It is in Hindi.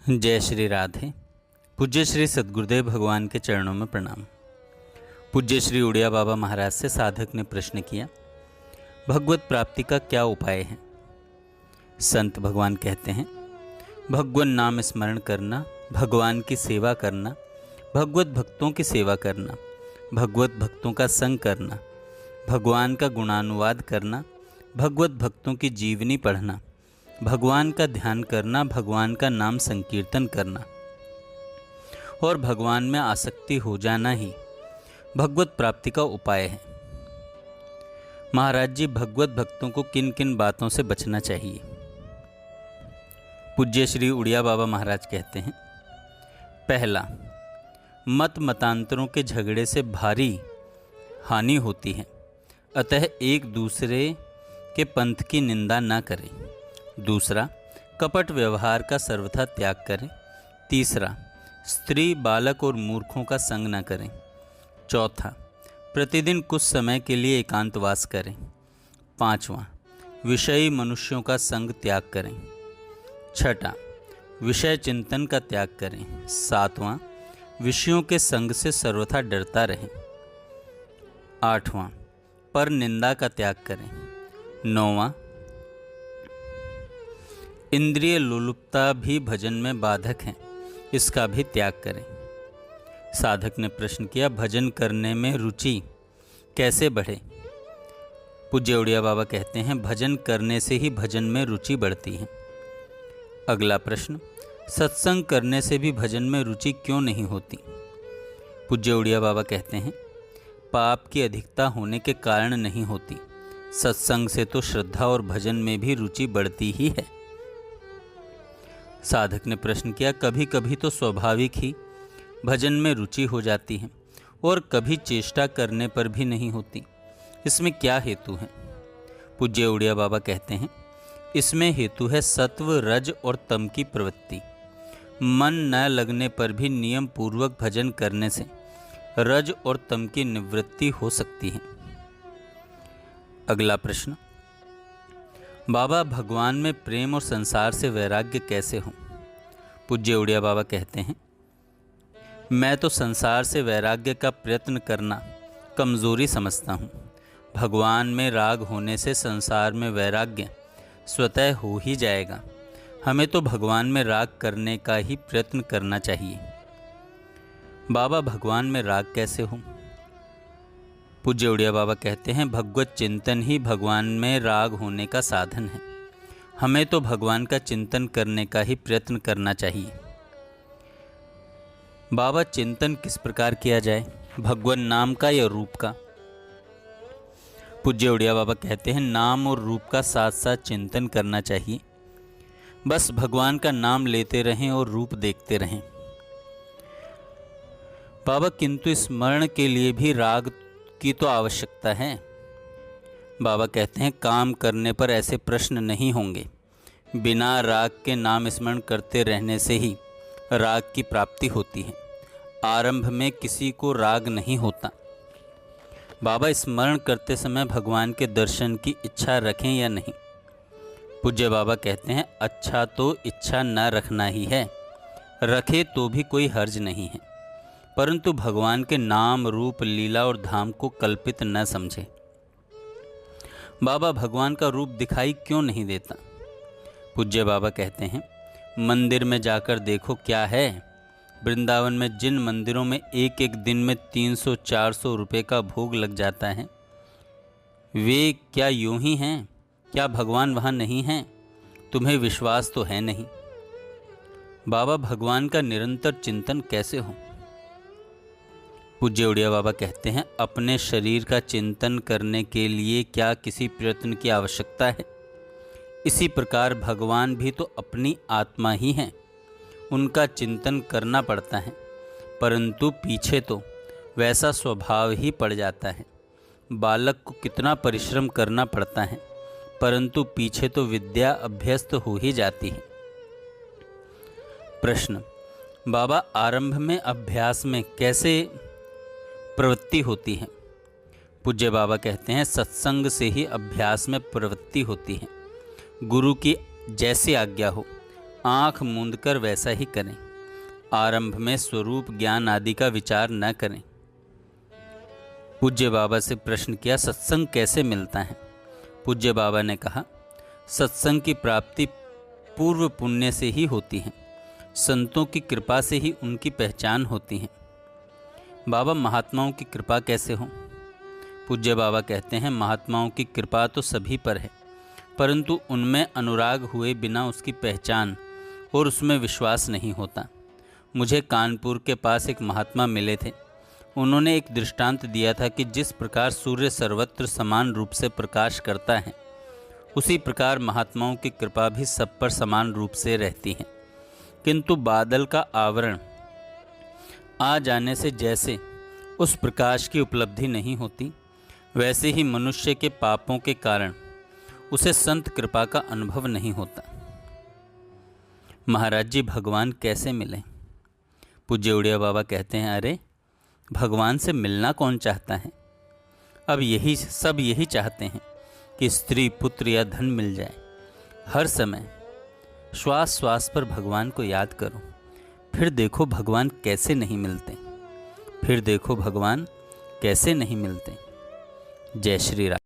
जय श्री राधे। पूज्य श्री सद्गुरुदेव भगवान के चरणों में प्रणाम। पूज्य श्री उड़िया बाबा महाराज से साधक ने प्रश्न किया, भगवत प्राप्ति का क्या उपाय है। संत भगवान कहते हैं, भगवान नाम स्मरण करना, भगवान की सेवा करना, भगवत भक्तों की सेवा करना, भगवत भक्तों का संग करना, भगवान का गुणानुवाद करना, भगवत भक्तों की जीवनी पढ़ना, भगवान का ध्यान करना, भगवान का नाम संकीर्तन करना और भगवान में आसक्ति हो जाना ही भगवत प्राप्ति का उपाय है। महाराज जी, भगवत भक्तों को किन किन बातों से बचना चाहिए। पूज्य श्री उड़िया बाबा महाराज कहते हैं, पहला, मत मतांतरों के झगड़े से भारी हानि होती है, अतः एक दूसरे के पंथ की निंदा न करें। दूसरा, कपट व्यवहार का सर्वथा त्याग करें। तीसरा, स्त्री, बालक और मूर्खों का संग न करें। चौथा, प्रतिदिन कुछ समय के लिए एकांतवास करें। पांचवा, विषयी मनुष्यों का संग त्याग करें। छठा, विषय चिंतन का त्याग करें। सातवां, विषयों के संग से सर्वथा डरता रहें। आठवां, पर निंदा का त्याग करें। नौवां, इंद्रिय लोलुपता भी भजन में बाधक है, इसका भी त्याग करें। साधक ने प्रश्न किया, भजन करने में रुचि कैसे बढ़े। पूज्य उड़िया बाबा कहते हैं, भजन करने से ही भजन में रुचि बढ़ती है। अगला प्रश्न, सत्संग करने से भी भजन में रुचि क्यों नहीं होती। पूज्य उड़िया बाबा कहते हैं, पाप की अधिकता होने के कारण नहीं होती। सत्संग से तो श्रद्धा और भजन में भी रुचि बढ़ती ही है। साधक ने प्रश्न किया, कभी कभी तो स्वाभाविक ही भजन में रुचि हो जाती है और कभी चेष्टा करने पर भी नहीं होती, इसमें क्या हेतु है। पूज्य उड़िया बाबा कहते हैं, इसमें हेतु है सत्व, रज और तम की प्रवृत्ति। मन न लगने पर भी नियम पूर्वक भजन करने से रज और तम की निवृत्ति हो सकती है। अगला प्रश्न, बाबा, भगवान में प्रेम और संसार से वैराग्य कैसे हो। पूज्य उड़िया बाबा कहते हैं, मैं तो संसार से वैराग्य का प्रयत्न करना कमज़ोरी समझता हूँ। भगवान में राग होने से संसार में वैराग्य स्वतः हो ही जाएगा। हमें तो भगवान में राग करने का ही प्रयत्न करना चाहिए। बाबा, भगवान में राग कैसे हो। पूज्य उड़िया बाबा कहते हैं, भगवत चिंतन ही भगवान में राग होने का साधन है। हमें तो भगवान का चिंतन करने का ही प्रयत्न करना चाहिए। बाबा, चिंतन किस प्रकार किया जाए, भगवान नाम का या रूप का। पूज्य उड़िया बाबा कहते हैं, नाम और रूप का साथ साथ चिंतन करना चाहिए। बस भगवान का नाम लेते रहें और रूप देखते रहें। बाबा, किंतु स्मरण के लिए भी राग की तो आवश्यकता है। बाबा कहते हैं, काम करने पर ऐसे प्रश्न नहीं होंगे। बिना राग के नाम स्मरण करते रहने से ही राग की प्राप्ति होती है। आरंभ में किसी को राग नहीं होता। बाबा, स्मरण करते समय भगवान के दर्शन की इच्छा रखें या नहीं। पूज्य बाबा कहते हैं, अच्छा तो इच्छा न रखना ही है, रखे तो भी कोई हर्ज नहीं है, परंतु भगवान के नाम, रूप, लीला और धाम को कल्पित न समझे। बाबा, भगवान का रूप दिखाई क्यों नहीं देता। पूज्य बाबा कहते हैं, मंदिर में जाकर देखो क्या है। वृंदावन में जिन मंदिरों में एक एक दिन में 300-400 रुपये का भोग लग जाता है, वे क्या यूं ही हैं। क्या भगवान वहाँ नहीं हैं। तुम्हें विश्वास तो है नहीं। बाबा, भगवान का निरंतर चिंतन कैसे हो। पूज्य उड़िया बाबा कहते हैं, अपने शरीर का चिंतन करने के लिए क्या किसी प्रयत्न की आवश्यकता है। इसी प्रकार भगवान भी तो अपनी आत्मा ही हैं, उनका चिंतन करना पड़ता है, परंतु पीछे तो वैसा स्वभाव ही पड़ जाता है। बालक को कितना परिश्रम करना पड़ता है, परंतु पीछे तो विद्या अभ्यस्त हो ही जाती है। प्रश्न, बाबा, आरंभ में अभ्यास में कैसे प्रवृत्ति होती है। पूज्य बाबा कहते हैं, सत्संग से ही अभ्यास में प्रवृत्ति होती है। गुरु की जैसी आज्ञा हो आँख मूंदकर वैसा ही करें। आरंभ में स्वरूप ज्ञान आदि का विचार न करें। पूज्य बाबा से प्रश्न किया, सत्संग कैसे मिलता है? पूज्य बाबा ने कहा, सत्संग की प्राप्ति पूर्व पुण्य से ही होती है। संतों की कृपा से ही उनकी पहचान होती है। बाबा, महात्माओं की कृपा कैसे हो? पूज्य बाबा कहते हैं, महात्माओं की कृपा तो सभी पर है, परंतु उनमें अनुराग हुए बिना उसकी पहचान और उसमें विश्वास नहीं होता। मुझे कानपुर के पास एक महात्मा मिले थे। उन्होंने एक दृष्टांत दिया था कि जिस प्रकार सूर्य सर्वत्र समान रूप से प्रकाश करता है, उसी प्रकार महात्माओं की कृपा भी सब पर समान रूप से रहती है। किंतु बादल का आवरण आ जाने से जैसे उस प्रकाश की उपलब्धि नहीं होती, वैसे ही मनुष्य के पापों के कारण उसे संत कृपा का अनुभव नहीं होता। महाराज जी, भगवान कैसे मिले? पूज्य उड़िया बाबा कहते हैं, अरे भगवान से मिलना कौन चाहता है? अब यही चाहते हैं कि स्त्री, पुत्र या धन मिल जाए। हर समय श्वास श्वास पर भगवान को याद करो, फिर देखो भगवान कैसे नहीं मिलते। जय श्री राम।